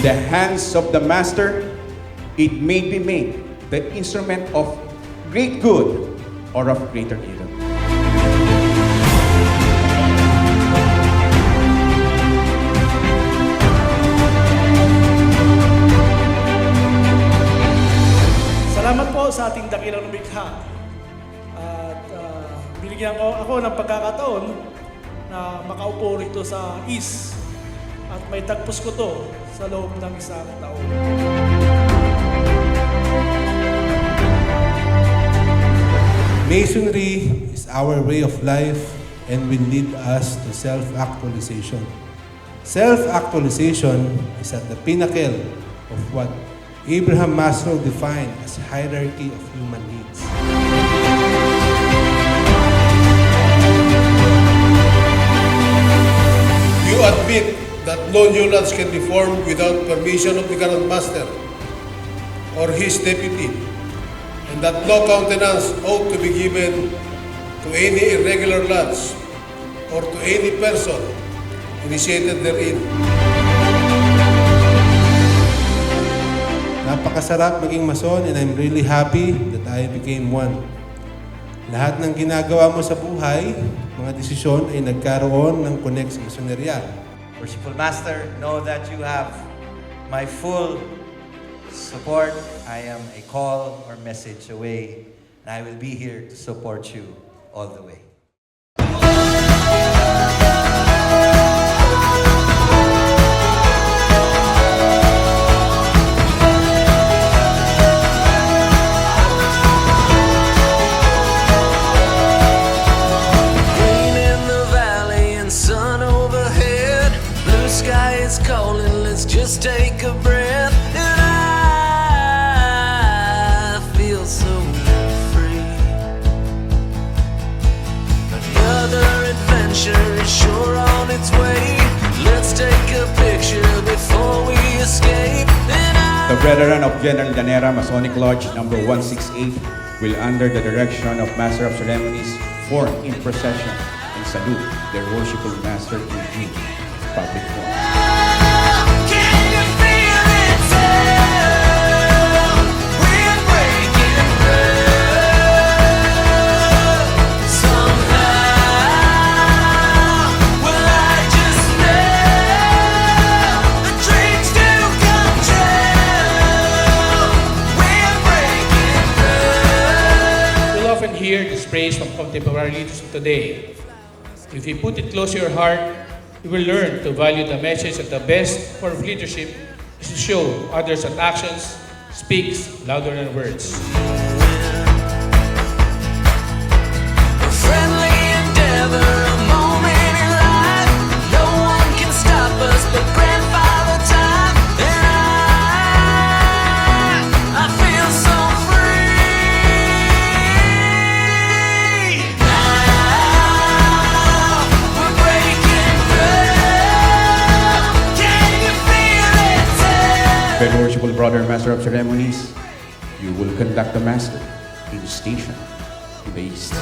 the hands of the master, it may be made the instrument of great good or of greater evil. Salamat po sa ating dakilang lumikha. At binigyan ko ako ng pagkakataon na makaupo rito sa East. At may tagpos ko to sa loob ng isang taon. Masonry is our way of life and will lead us to self-actualization. Self-actualization is at the pinnacle of what Abraham Maslow defined as hierarchy of human needs. You admit that no new lands can be formed without permission of the Grand Master or his deputy, and that no countenance ought to be given to any irregular lands or to any person initiated therein. Napakasarap maging mason and I'm really happy that I became one. Lahat ng ginagawa mo sa buhay, mga desisyon ay nagkaroon ng connect sa masonerya. Worshipful Master, know that you have my full support. I am a call or message away, and I will be here to support you all the way. Just take a breath, and I feel so free. Another adventure is sure on its way. Let's take a picture before we escape. The Brethren of General Llanera Masonic Lodge number 168 will, under the direction of Master of Ceremonies, form in procession and salute their worshipful Master in due public form. Hear this praise from contemporary leaders of today. If you put it close to your heart, you will learn to value the message that the best form of leadership is to show others that actions speaks louder than words. A friendly endeavor, a moment in life. No one can stop us but grandfather time. And I feel so Very worshipful brother, Master of Ceremonies, you will conduct the Master in the station in the East.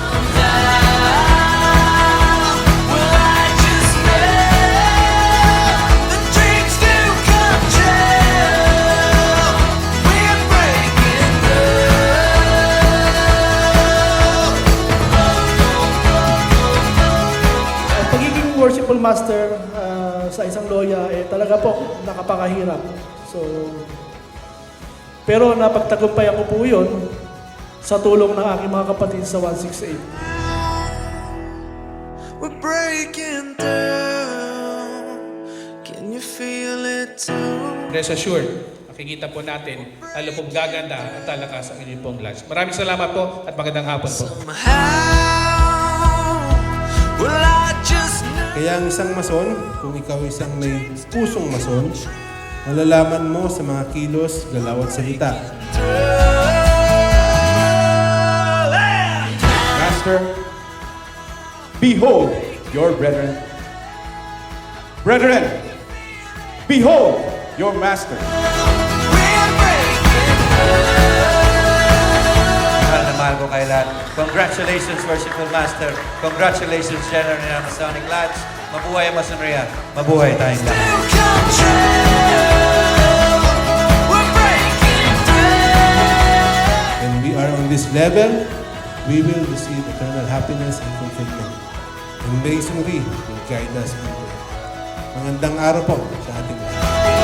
Ang pagiging worshipful master sa isang loya talaga po nakapakahirap. So, pero napagtagumpayan ko po yun sa tulong ng aking mga kapatid sa 168. We're breaking down. Can you feel it too? Rest assured, makikita po natin lalo pong gaganda at talakas ang inyong pong lodge. Maraming salamat po at magandang hapon po. Kaya ang isang mason, kung ikaw isang may pusong mason, malalaman mo sa mga kilos, galaw at salita. Master, behold your brethren. Brethren, behold your Master. Mahal na mahal ko kay lahat. Congratulations, Worshipful Master. Congratulations, General ng Masonic Lodge. Mabuhay ang Masoneria. Mabuhay tayong lahat. On this level, we will receive eternal happiness and fulfillment. And May Suri will guide us into it. Magandang araw po sa ating lahat.